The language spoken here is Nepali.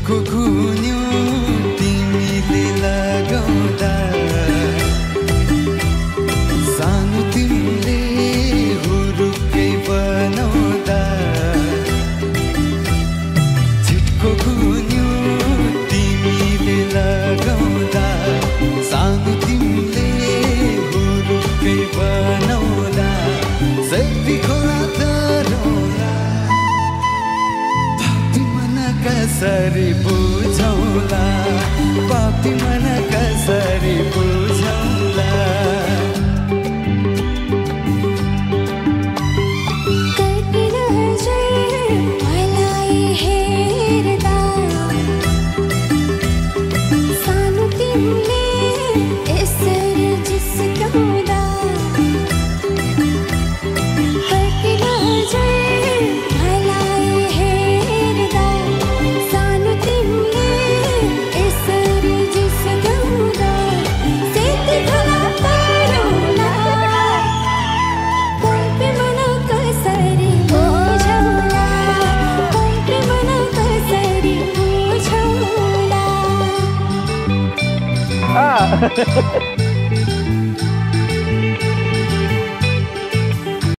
झिटको गुन्यो तिमीले लगाउँदा सानो तिमीले हुरुकै बनाउँदा झिटको गुन्यो तिमीले लगाउँदा सानो तिमीले हुरुकै बनाउँदा सेती खोला तरोला कसरी बुझौला पापी मन कसरी बुझौला Ah.